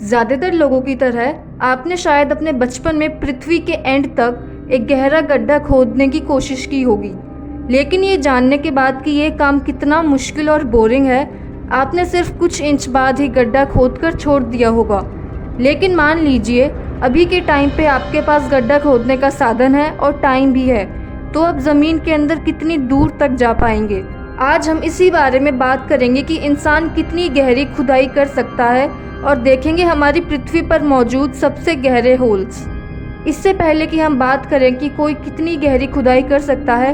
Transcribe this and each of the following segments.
ज़्यादातर लोगों की तरह आपने शायद अपने बचपन में पृथ्वी के एंड तक एक गहरा गड्ढा खोदने की कोशिश की होगी, लेकिन ये जानने के बाद कि ये काम कितना मुश्किल और बोरिंग है, आपने सिर्फ कुछ इंच बाद ही गड्ढा खोदकर छोड़ दिया होगा। लेकिन मान लीजिए अभी के टाइम पे आपके पास गड्ढा खोदने का साधन है और टाइम भी है, तो अब ज़मीन के अंदर कितनी दूर तक जा पाएंगे। आज हम इसी बारे में बात करेंगे कि इंसान कितनी गहरी खुदाई कर सकता है और देखेंगे हमारी पृथ्वी पर मौजूद सबसे गहरे होल्स। इससे पहले कि हम बात करें कि कोई कितनी गहरी खुदाई कर सकता है,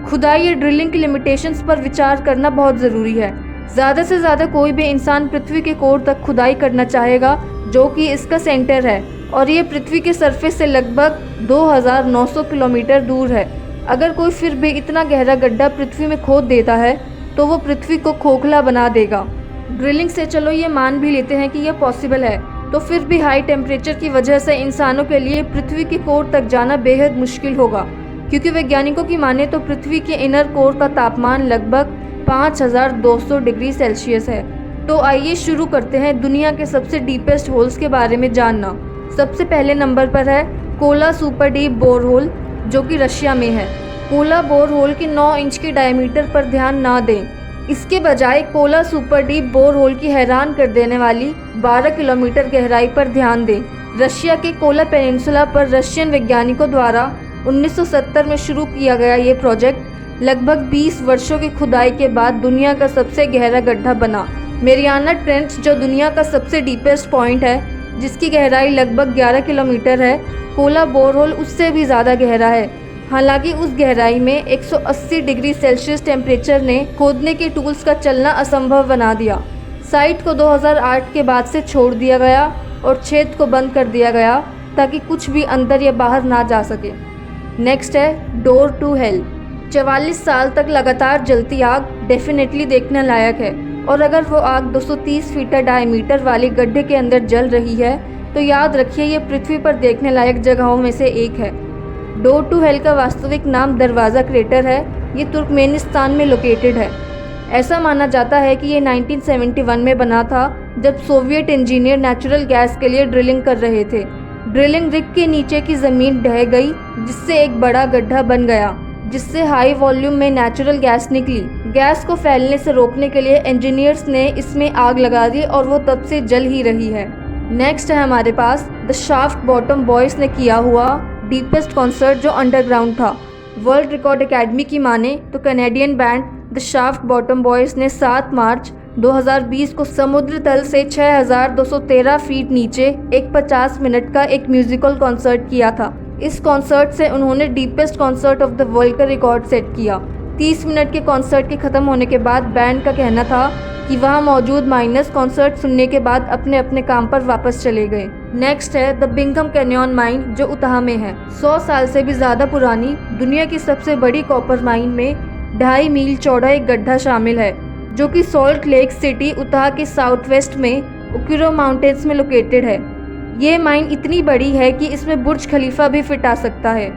खुदाई या ड्रिलिंग की लिमिटेशंस पर विचार करना बहुत ज़रूरी है। ज़्यादा से ज़्यादा कोई भी इंसान पृथ्वी के कोर तक खुदाई करना चाहेगा, जो कि इसका सेंटर है, और ये पृथ्वी के सरफेस से लगभग 2900 किलोमीटर दूर है। अगर कोई फिर भी इतना गहरा गड्ढा पृथ्वी में खोद देता है तो वो पृथ्वी को खोखला बना देगा। ड्रिलिंग से चलो ये मान भी लेते हैं कि यह पॉसिबल है, तो फिर भी हाई टेम्परेचर की वजह से इंसानों के लिए पृथ्वी के कोर तक जाना बेहद मुश्किल होगा, क्योंकि वैज्ञानिकों की माने तो पृथ्वी के इनर कोर का तापमान लगभग 5200 डिग्री सेल्सियस है। तो आइए शुरू करते हैं दुनिया के सबसे डीपेस्ट होल्स के बारे में जानना। सबसे पहले नंबर पर है Kola super deep bore hole, जो कि रशिया में है। कोला बोर होल के 9 इंच के डायमीटर पर ध्यान ना दें, इसके बजाय Kola super deep bore hole की हैरान कर देने वाली 12 किलोमीटर गहराई पर ध्यान दें। रशिया के कोला पेनिनसुला पर रशियन वैज्ञानिकों द्वारा 1970 में शुरू किया गया ये प्रोजेक्ट लगभग 20 वर्षों की खुदाई के बाद दुनिया का सबसे गहरा गड्ढा बना। मेरियाना ट्रेंच, जो दुनिया का सबसे डीपेस्ट पॉइंट है, जिसकी गहराई लगभग 11 किलोमीटर है, कोला बोर होल उससे भी ज़्यादा गहरा है। हालांकि उस गहराई में 180 डिग्री सेल्सियस टेम्परेचर ने खोदने के टूल्स का चलना असंभव बना दिया। साइट को 2008 के बाद से छोड़ दिया गया और छेद को बंद कर दिया गया ताकि कुछ भी अंदर या बाहर ना जा सके। नेक्स्ट है डोर टू हेल। 44 साल तक लगातार जलती आग डेफिनेटली देखने लायक है, और अगर वो आग 230 फीट डायमीटर वाले गड्ढे के अंदर जल रही है तो याद रखिए ये पृथ्वी पर देखने लायक जगहों में से एक है। डोर टू हेल का वास्तविक नाम दरवाज़ा क्रेटर है। ये तुर्कमेनिस्तान में लोकेटेड है। ऐसा माना जाता है कि ये 1971 में बना था, जब सोवियत इंजीनियर नेचुरल गैस के लिए ड्रिलिंग कर रहे थे। ड्रिलिंग रिग के नीचे की ज़मीन ढह गई, जिससे एक बड़ा गड्ढा बन गया, जिससे हाई वॉल्यूम में नेचुरल गैस निकली। गैस को फैलने से रोकने के लिए इंजीनियर्स ने इसमें आग लगा दी और वो तब से जल ही रही है। नेक्स्ट है हमारे पास द शाफ्ट बॉटम बॉयज़ ने किया हुआ डीपेस्ट कॉन्सर्ट, जो अंडरग्राउंड था। वर्ल्ड रिकॉर्ड एकेडमी की माने तो Canadian band the shaft bottom boys ने 7 मार्च 2020 को समुद्र तल से 6213 फीट नीचे एक 50 मिनट का एक म्यूजिकल कॉन्सर्ट किया था। इस कॉन्सर्ट से उन्होंने deepest concert of the world का रिकॉर्ड सेट किया। 30 मिनट के कॉन्सर्ट के ख़त्म होने के बाद बैंड का कहना था कि वहाँ मौजूद माइनस कॉन्सर्ट सुनने के बाद अपने अपने काम पर वापस चले गए। नेक्स्ट है द बिंघम कैन्यन माइन, जो उताह में है। 100 साल से भी ज़्यादा पुरानी दुनिया की सबसे बड़ी कॉपर माइन में 2.5 मील चौड़ा एक गड्ढा शामिल है, जो कि सॉल्ट लेक सिटी उताह के साउथ वेस्ट में उकिरो माउंटेन्स में लोकेटेड है। ये माइन इतनी बड़ी है कि इसमें बुर्ज खलीफा भी फिट आ सकता है।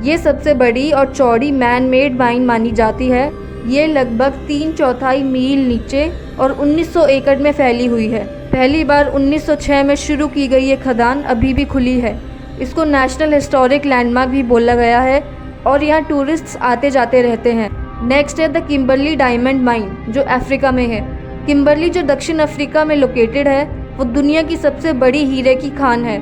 ये सबसे बड़ी और चौड़ी मैन मेड माइन मानी जाती है। ये लगभग 3/4 मील नीचे और 1900 एकड़ में फैली हुई है। पहली बार 1906 में शुरू की गई ये खदान अभी भी खुली है। इसको नेशनल हिस्टोरिक लैंडमार्क भी बोला गया है और यहाँ टूरिस्ट्स आते जाते रहते हैं। नेक्स्ट है द किम्बरली डायमंड माइन, जो अफ्रीका में है। किम्बरली, जो दक्षिण अफ्रीका में लोकेटेड है, वो दुनिया की सबसे बड़ी हीरे की खान है,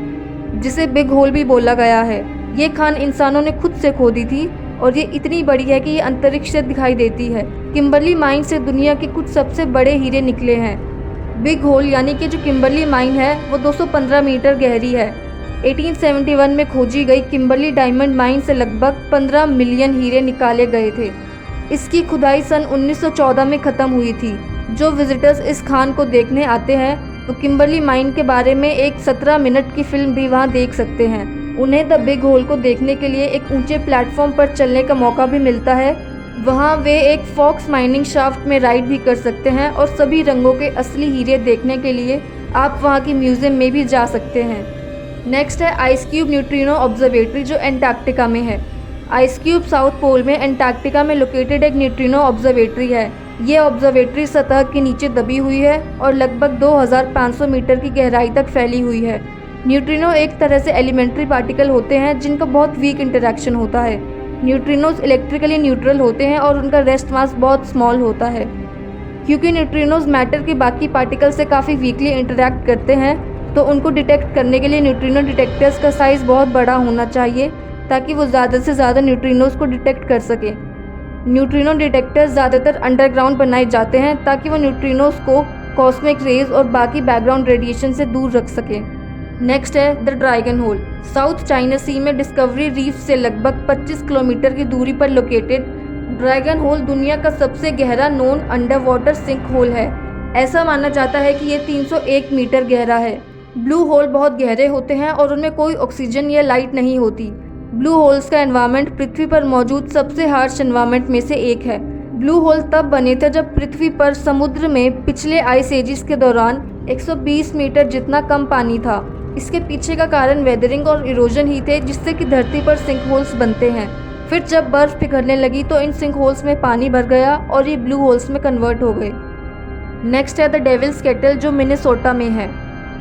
जिसे बिग होल भी बोला गया है। ये खान इंसानों ने खुद से खोदी थी और ये इतनी बड़ी है कि ये अंतरिक्ष से दिखाई देती है। किम्बरली माइन से दुनिया के कुछ सबसे बड़े हीरे निकले हैं। बिग होल यानी कि जो किम्बरली माइन है वो 215 मीटर गहरी है। 1871 में खोजी गई किम्बरली डायमंड माइन से लगभग 15 मिलियन हीरे निकाले गए थे। इसकी खुदाई सन 1914 में ख़त्म हुई थी। जो विजिटर्स इस खान को देखने आते हैं तो किम्बरली माइन के बारे में एक 17 मिनट की फिल्म भी वहाँ देख सकते हैं। उन्हें द बिग होल को देखने के लिए एक ऊंचे प्लेटफॉर्म पर चलने का मौका भी मिलता है। वहाँ वे एक फॉक्स माइनिंग शाफ्ट में राइड भी कर सकते हैं और सभी रंगों के असली हीरे देखने के लिए आप वहाँ की म्यूज़ियम में भी जा सकते हैं। नेक्स्ट है आइस क्यूब न्यूट्रिनो ऑब्जर्वेटरी, जो एंटार्क्टिका में है। आइस क्यूब साउथ पोल में एंटार्क्टिका में लोकेटेड एक न्यूट्रिनो ऑब्जर्वेटरी है। ये ऑब्जर्वेटरी सतह के नीचे दबी हुई है और लगभग 2500 मीटर की गहराई तक फैली हुई है। न्यूट्रिनो एक तरह से एलिमेंट्री पार्टिकल होते हैं जिनका बहुत वीक इंटरेक्शन होता है। न्यूट्रिनोज इलेक्ट्रिकली न्यूट्रल होते हैं और उनका रेस्ट मास बहुत स्मॉल होता है। क्योंकि न्यूट्रिनोज मैटर के बाकी पार्टिकल से काफ़ी वीकली इंटरेक्ट करते हैं, तो उनको डिटेक्ट करने के लिए न्यूट्रिनो डिटेक्टर्स का साइज़ बहुत बड़ा होना चाहिए ताकि वो ज़्यादा से ज़्यादा न्यूट्रिनोज को डिटेक्ट कर सकें। न्यूट्रिनो डिटेक्टर्स ज़्यादातर अंडरग्राउंड बनाए जाते हैं ताकि वो न्यूट्रिनोज को कॉस्मिक रेज और बाकी बैकग्राउंड रेडिएशन से दूर रख सकें। नेक्स्ट है the dragon hole. South China Sea में डिस्कवरी रीफ से लगभग 25 किलोमीटर की दूरी पर लोकेटेड ड्रैगन होल दुनिया का सबसे गहरा known underwater sinkhole है। ऐसा माना जाता है कि ये 301 मीटर गहरा है। ब्लू होल बहुत गहरे होते हैं और उनमें कोई ऑक्सीजन या लाइट नहीं होती। ब्लू होल्स का एनवायरनमेंट पृथ्वी पर मौजूद सबसे हार्श एनवायरनमेंट में से एक है। ब्लू होल तब बने थे जब पृथ्वी पर समुद्र में पिछले आइस एजिस के दौरान 120 मीटर जितना कम पानी था। इसके पीछे का कारण वेदरिंग और इरोजन ही थे, जिससे कि धरती पर सिंक होल्स बनते हैं। फिर जब बर्फ पिघलने लगी तो इन सिंक होल्स में पानी भर गया और ये ब्लू होल्स में कन्वर्ट हो गए। नेक्स्ट है द डेविल्स केटल जो मिनेसोटा में है।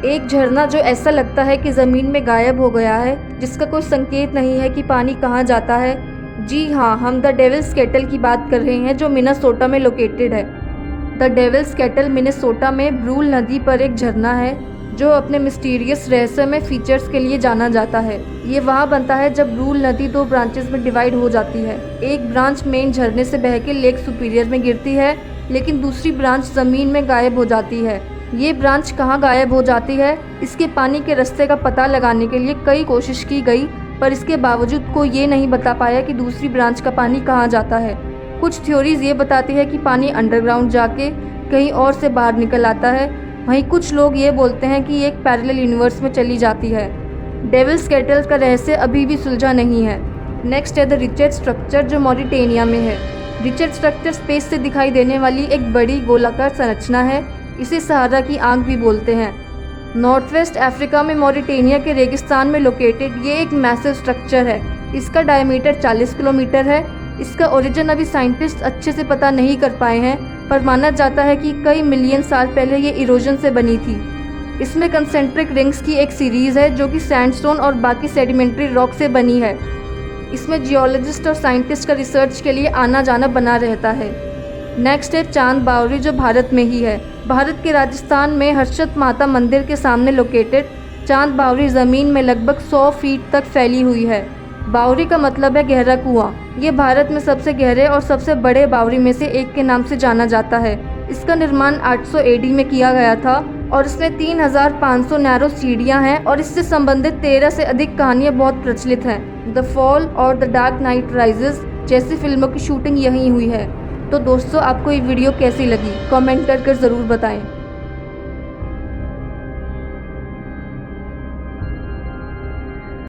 एक झरना जो ऐसा लगता है कि ज़मीन में गायब हो गया है, जिसका कोई संकेत नहीं है कि पानी कहाँ जाता है। जी हाँ, हम द डेविल्स केटल की बात कर रहे हैं जो मिनेसोटा में लोकेटेड है। द डेविल्स केटल मिनेसोटा में ब्रूल नदी पर एक झरना है जो अपने मिस्टीरियस रहस्यमय फीचर्स के लिए जाना जाता है। ये वहाँ बनता है जब ब्रूल नदी दो ब्रांचेस में डिवाइड हो जाती है। एक ब्रांच मेन झरने से बह के लेक सुपीरियर में गिरती है, लेकिन दूसरी ब्रांच ज़मीन में गायब हो जाती है। ये ब्रांच कहाँ गायब हो जाती है, इसके पानी के रास्ते का पता लगाने के लिए कई कोशिश की गई, पर इसके बावजूद कोई ये नहीं बता पाया कि दूसरी ब्रांच का पानी कहाँ जाता है। कुछ थ्योरीज ये बताती है कि पानी अंडरग्राउंड जाके कहीं और से बाहर निकल आता है, वहीं कुछ लोग ये बोलते हैं कि ये एक पैरेलल यूनिवर्स में चली जाती है। डेविल्स केटल का रहस्य अभी भी सुलझा नहीं है। नेक्स्ट है द रिचर्ड स्ट्रक्चर जो मॉरिटेनिया में है। रिचर्ड स्ट्रक्चर स्पेस से दिखाई देने वाली एक बड़ी गोलाकार संरचना है। इसे सहारा की आंख भी बोलते हैं। नॉर्थ वेस्ट अफ्रीका में मॉरिटेनिया के रेगिस्तान में लोकेटेड ये एक मैसिव स्ट्रक्चर है। इसका डायमीटर 40 किलोमीटर है। इसका ओरिजिन अभी साइंटिस्ट अच्छे से पता नहीं कर पाए हैं, पर माना जाता है कि कई मिलियन साल पहले ये इरोजन से बनी थी। इसमें कंसेंट्रिक रिंग्स की एक सीरीज़ है जो कि सैंडस्टोन और बाकी सेडिमेंट्री रॉक से बनी है। इसमें जियोलॉजिस्ट और साइंटिस्ट का रिसर्च के लिए आना जाना बना रहता है। नेक्स्ट है चांद बावरी जो भारत में ही है। भारत के राजस्थान में हर्षद माता मंदिर के सामने लोकेटेड चांद बावरी ज़मीन में लगभग 100 फीट तक फैली हुई है। बावरी का मतलब है गहरा कुआं। ये भारत में सबसे गहरे और सबसे बड़े बावरी में से एक के नाम से जाना जाता है। इसका निर्माण 800 AD में किया गया था और इसमें 3500 नैरो सीढ़ियाँ हैं और इससे संबंधित 13 से अधिक कहानियाँ बहुत प्रचलित हैं। द फॉल और द डार्क नाइट राइजेस जैसी फिल्मों की शूटिंग यहीं हुई है। तो दोस्तों, आपको ये वीडियो कैसी लगी कमेंट कर ज़रूर बताएं।